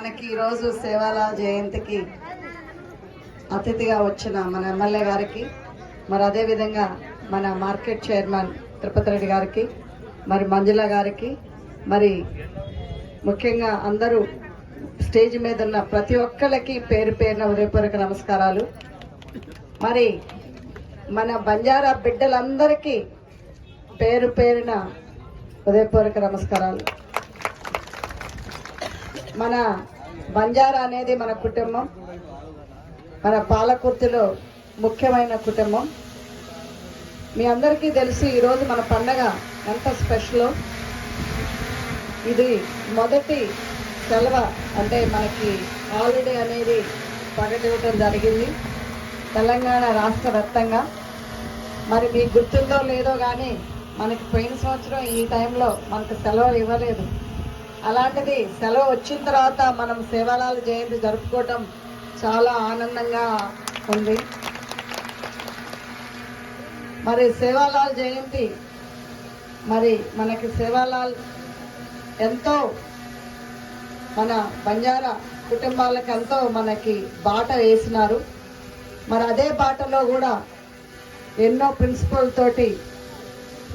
మనకి ఈరోజు సేవాలాల్ జయంతికి అతిథిగా వచ్చిన మన ఎమ్మెల్యే గారికి, మరి అదేవిధంగా మన మార్కెట్ చైర్మన్ తిరుపతి రెడ్డి గారికి, మరి మంజుల గారికి, మరి ముఖ్యంగా అందరూ స్టేజ్ మీద ఉన్న ప్రతి ఒక్కరికి పేరు పేరున హృదయపూర్వక నమస్కారాలు. మరి మన బంజారా బిడ్డలందరికీ పేరు పేరున హృదయపూర్వక నమస్కారాలు. మన బంజారా అనేది మన కుటుంబం, మన పాలకుర్తిలో ముఖ్యమైన కుటుంబం. మీ అందరికీ తెలుసు ఈరోజు మన పండగ ఎంత స్పెషలో. ఇది మొదటి సెలవు, అంటే మనకి హాలిడే అనేది ప్రకటించడం జరిగింది తెలంగాణ రాష్ట్ర వ్యాప్తంగా. మరి మీకు గుర్తుందో లేదో కానీ మనకి పోయిన సంవత్సరం ఈ టైంలో మనకు సెలవులు ఇవ్వలేదు. అలాంటిది సెలవు వచ్చిన తర్వాత మనం సేవాలాల్ జయంతి జరుపుకోవటం చాలా ఆనందంగా ఉంది. మరి సేవాలాల్ జయంతి, మరి మనకి సేవాలాల్ ఎంతో మన బంజారా కుటుంబాలకు ఎంతో మనకి బాట వేసినారు. మరి అదే బాటలో కూడా ఎన్నో ప్రిన్సిపల్ తోటి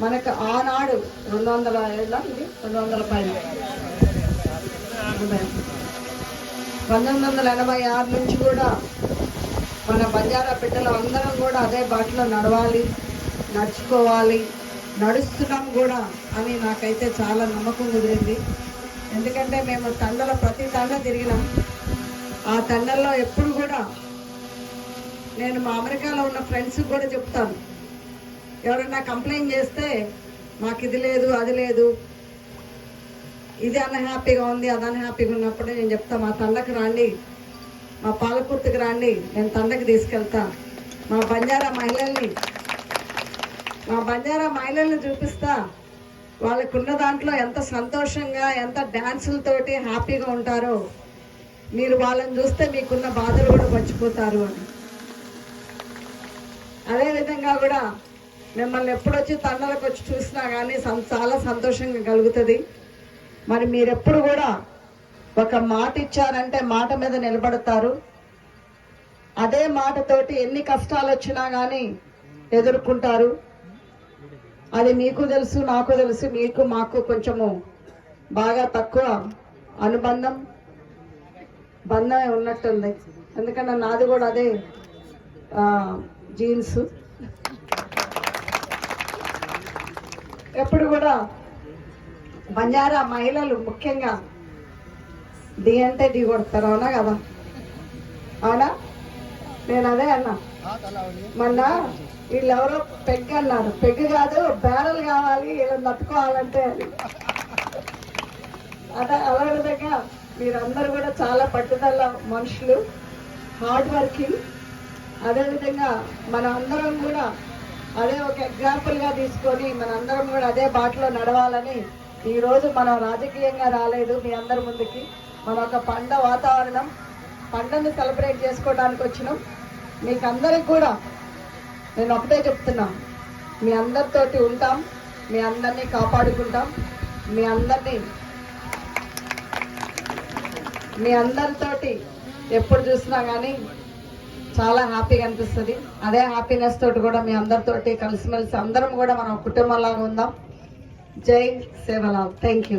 మనకు ఆనాడు 200 ఏళ్ళ ఇది 200 పైన 1986 నుంచి కూడా మన బంజారా బిడ్డలు అందరం కూడా అదే బాటలో నడవాలి, నడుచుకోవాలి, నడుస్తున్నాం కూడా అని నాకైతే చాలా నమ్మకం కుదిరింది. ఎందుకంటే మేము ప్రతి తండ తిరిగినాం. ఆ తండల్లో ఎప్పుడు కూడా నేను మా అమెరికాలో ఉన్న ఫ్రెండ్స్కి కూడా చెప్తాను, ఎవరైనా కంప్లైంట్ చేస్తే మాకు ఇది లేదు అది లేదు, ఇది అన్హ్యాపీగా ఉంది అది అన్హ్యాపీగా ఉన్నప్పుడే నేను చెప్తా, మా తండకు రండి, మా పాలకుర్తికి రండి, నేను తండకి తీసుకెళ్తా, మా బంజారా మహిళల్ని చూపిస్తా, వాళ్ళకున్న దాంట్లో ఎంత సంతోషంగా ఎంత డ్యాన్సులతోటి హ్యాపీగా ఉంటారో, మీరు వాళ్ళని చూస్తే మీకున్న బాధలు కూడా మర్చిపోతారు అని. అదేవిధంగా కూడా మిమ్మల్ని ఎప్పుడొచ్చి తండలకు వచ్చి చూసినా కానీ చాలా సంతోషంగా కలుగుతుంది. మరి మీరెప్పుడు కూడా ఒక మాట ఇచ్చారంటే మాట మీద నిలబడతారు. అదే మాటతోటి ఎన్ని కష్టాలు వచ్చినా కానీ ఎదుర్కొంటారు. అది మీకు తెలుసు, నాకు తెలుసు. మీకు మాకు కొంచెము బాగా తక్కువ బంధమే ఉన్నట్టుంది. ఎందుకంటే నాది కూడా అదే జీన్స్. ఎప్పుడు కూడా బంజారా మహిళలు ముఖ్యంగా డి అంటే డి కొడతారు, అవునా కదా? అవునా? నేను అదే అన్నా మొన్న, వీళ్ళెవరో పెగ్ అన్నారు. పెగ్ కాదు, బ్యారల్ కావాలి వీళ్ళని తట్టుకోవాలంటే అని. అదే విధంగా మీరందరూ కూడా చాలా పట్టుదల మనుషులు, హార్డ్ వర్కింగ్. అదేవిధంగా మన అందరం కూడా అదే ఒక ఎగ్జాంపుల్గా తీసుకొని మనందరం కూడా అదే బాటలో నడవాలని ఈరోజు మనం రాజకీయంగా రాలేదు మీ అందరి ముందుకి. మన ఒక పండగ వాతావరణం, పండుగను సెలబ్రేట్ చేసుకోవడానికి వచ్చినాం. మీకు అందరికి కూడా నేను ఒకటే చెప్తున్నా, మీ అందరితోటి ఉంటాం, మీ అందరినీ కాపాడుకుంటాం, మీ అందరితోటి ఎప్పుడు చూసినా కానీ చాలా హ్యాపీగా అనిపిస్తుంది. అదే హ్యాపీనెస్ తోటి కూడా మీ అందరితోటి కలిసిమెలిసి అందరం కూడా మనం కుటుంబంలాగా ఉందాం. జై సేవాలాల్. Thank you.